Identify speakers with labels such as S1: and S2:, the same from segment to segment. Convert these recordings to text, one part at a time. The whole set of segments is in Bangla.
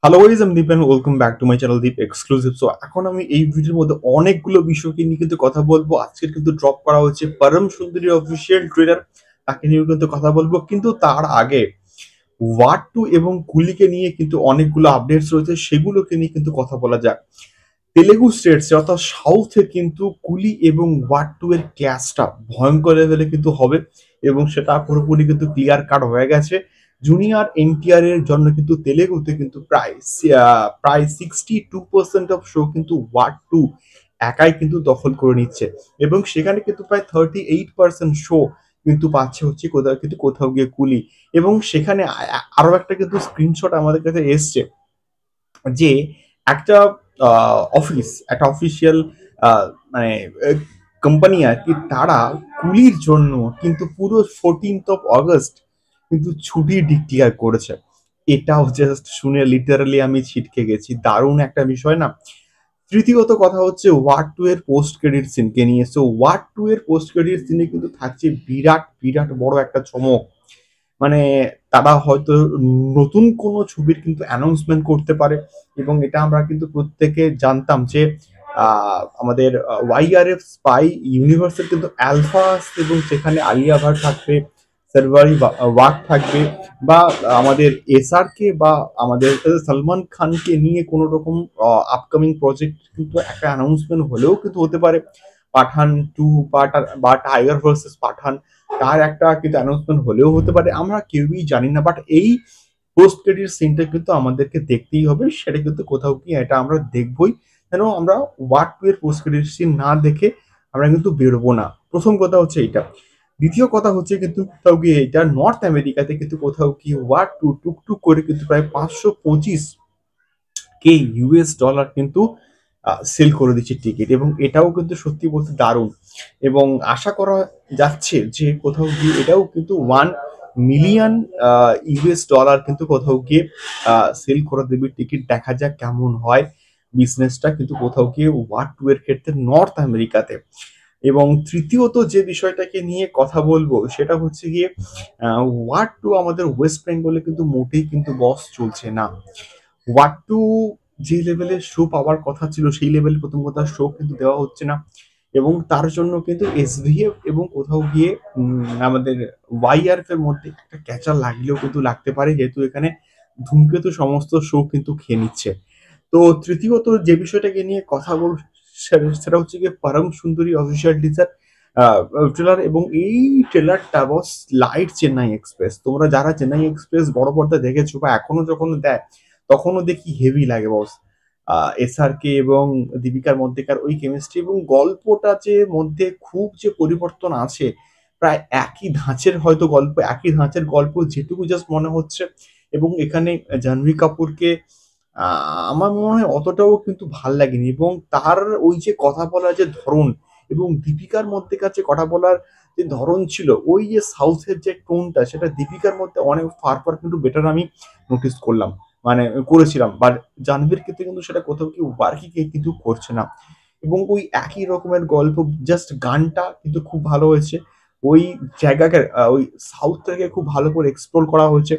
S1: হ্যালো গাইস, আমি Deep and welcome back to my channel Deep exclusive. So এখন আমি এই ভিডিওর মধ্যে অনেকগুলো বিষয়কে নিয়ে কিন্তু কথা বলবো। আজকের কিন্তু ড্রপ করা হচ্ছে পরম সুন্দরী অফিসিয়াল ট্রেলার, তাকে নিয়েও কিন্তু কথা বলবো। কিন্তু তার আগে ওয়াট টু এবং কুলিকে নিয়ে কিন্তু অনেকগুলো আপডেটস রয়েছে, সেগুলোকে নিয়ে কিন্তু কথা বলা যাক। তেলেগু স্টেটস অর্থাৎ সাউথে কিন্তু কুলি এবং ওয়াট টু এর ক্লাসটা ভয়ঙ্কর লেভেলে কিন্তু হবে এবং সেটা পুরোপুরি কিন্তু ক্লিয়ার কাট হয়ে গেছে। জুনিয়র এনটিআর এর জন্য কিন্তু তেলেগুতে কিন্তু প্রায় 62% অফ শো কিন্তু ওয়াট টু একাই কিন্তু দখল করে নিচ্ছে এবং সেখানে কিন্তু প্রায় 38% শো কিন্তু পাচ্ছে হচ্ছে কোথাও গিয়ে কুলি। এবং সেখানে আরো একটা কিন্তু স্ক্রিনশট আমাদের কাছে এসছে যে একটা একটা অফিসিয়াল মানে কোম্পানি আর কি, তারা কুলির জন্য কিন্তু পুরো 14th অফ আগস্ট কিন্তু ছুটি ডিক্লেয়ার করেছে। এটাও জাস্ট শুনে লিটারালি আমি ছিটকে গেছি, দারুণ একটা বিষয় না? তৃতীয়ত কথা হচ্ছে ওয়ার্ড টু এর পোস্ট ক্রেডিট সিনকে নিয়ে। সো ওয়ার্ড টু এর পোস্ট ক্রেডিট সিনে কিন্তু থাকছে বিরাট বিরাট বড় একটা চমক। মানে তারা হয়তো নতুন কোনো ছবির কিন্তু অ্যানাউন্সমেন্ট করতে পারে এবং এটা আমরা কিন্তু প্রত্যেকে জানতাম যে আমাদের ওয়াইআরএফ স্পাই ইউনিভার্সের কিন্তু অ্যালফা আসছে এবং সেখানে আলিয়া ভাট থাকবে, সার্ভারি ওয়াক থাকবে, বা আমাদের এসআর কে বা আমাদের সলমান খানকে নিয়ে কোনো রকম আপকামিং প্রজেক্ট কিন্তু একটা অ্যানাউন্সমেন্ট হলেও কিন্তু হতে পারে। পাঠান টু বা টাইগার ভার্সেস পাঠান, তার একটা কিন্তু অ্যানাউন্সমেন্ট হলেও হতে পারে, আমরা কেউই জানি না। বাট এই পোস্ট ক্রেডিট সিনটা কিন্তু আমাদেরকে দেখতেই হবে, সেটা কিন্তু কোথাও কি এটা আমরা দেখবই। কেন আমরা ওয়ার্ড টু এর পোস্ট ক্রেডিট সিন না দেখে আমরা কিন্তু বেরোবো না। প্রথম কথা হচ্ছে এটা। দ্বিতীয় কথা হচ্ছে কিন্তু কোথাও গিয়ে এটা নর্থ আমেরিকাতে কিন্তু কোথাও কি ওয়ার্ড টু টুকটুক করে কিন্তু প্রায় 525 কে ইউএস ডলার কিন্তু সেল করে দিচ্ছে টিকিট, এবং এটাও কিন্তু সত্যি বলতে দারুণ। এবং আশা করা যাচ্ছে যে কোথাও গিয়ে এটাও কিন্তু 1 মিলিয়ন ইউএস ডলার কিন্তু কোথাও গিয়ে সেল করে দেবে টিকিট। দেখা যাক কেমন হয় বিজনেসটা কিন্তু কোথাও গিয়ে ওয়ার্ড টু এর ক্ষেত্রে নর্থ আমেরিকাতে। এবং তৃতীয়ত যে বিষয়টাকে নিয়ে কথা বলবো সেটা হচ্ছে গিয়ে ওয়ার্ড টু আমাদের ওয়েস্ট বেঙ্গলে কিন্তু মোটেই কিন্তু বস চলছে না। ওয়াট টু যে লেভেলের শো পাওয়ার কথা ছিল সেই লেভেল প্রথম কথা শো কিন্তু দেওয়া হচ্ছে না, এবং তার জন্য কিন্তু এসভিএফ এবং কোথাও গিয়ে আমাদের ওয়াইআরএফ এর মধ্যে একটা ক্যাচার লাগলেও কিন্তু লাগতে পারে, যেহেতু এখানে ধূমকেতু সমস্ত শো কিন্তু খেয়ে নিচ্ছে। তো তৃতীয়ত যে বিষয়টাকে নিয়ে কথা বল সেটা হচ্ছে গিয়ে পরম সুন্দরী অফিসিয়াল টিজার ট্রেলার, এবং এই ট্রেলারটা বস লাইট চেন্নাই এক্সপ্রেস। তোমরা যারা চেন্নাই এক্সপ্রেস বড় পর্দা দেখেছো বা এখনো যখন দেয় তখনও দেখি হেভি লাগে বস। এসআর কে এবং দীপিকার মধ্যেকার ওই কেমিস্ট্রি এবং গল্পটা যে মধ্যে খুব যে পরিবর্তন আছে, প্রায় একই ধাঁচের হয়তো গল্প, একই ধাঁচের গল্প যেটুকু জাস্ট মনে হচ্ছে। এবং এখানে জাহ্নবী কাপুরকে আমার মনে হয় অতটাও কিন্তু ভাল লাগেনি, এবং তার ওই যে কথা বলার যে ধরন এবং দীপিকার মধ্যেকার যে কথা বলার যে ধরন ছিল, ওই যে সাউথের যে টোনটা সেটা দীপিকার মধ্যে অনেক ফার কিন্তু বেটার আমি নোটিস করলাম, মানে করেছিলাম। বাট জাহ্নবীর ক্ষেত্রে কিন্তু সেটা কোথাও কি ওয়ার্কিং কিন্তু করছে না। এবং ওই একই রকমের গল্প, জাস্ট গানটা কিন্তু খুব ভালো হয়েছে। ওই জায়গাকে ওই সাউথটাকে খুব ভালো করে এক্সপ্লোর করা হয়েছে।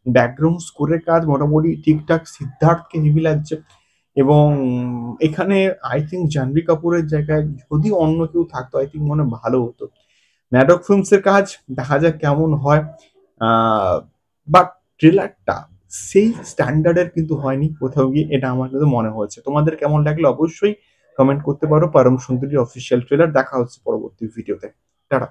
S1: ব্যাকগ্রাউন্ড স্কোরের কাজ মোটামুটি ঠিকঠাক, সিদ্ধার্থকে হেভি লাগছে। এবং এখানে আই থিঙ্ক জাহ্নবী কাপুরের জায়গায় যদি অন্য কেউ থাকতো আই থিঙ্ক মনে হয় ভালো হতো। ম্যাডক ফিল্মস এর কাজ দেখা যাক কেমন হয়। বাট ট্রেলারটা সেই স্ট্যান্ডার্ডের কিন্তু হয়নি কোথাও গিয়ে, এটা আমার কিন্তু মনে হয়েছে। তোমাদের কেমন লাগলো অবশ্যই কমেন্ট করতে পারো। পরম সুন্দরী অফিসিয়াল ট্রেলার দেখা হচ্ছে পরবর্তী ভিডিওতে। টাটা।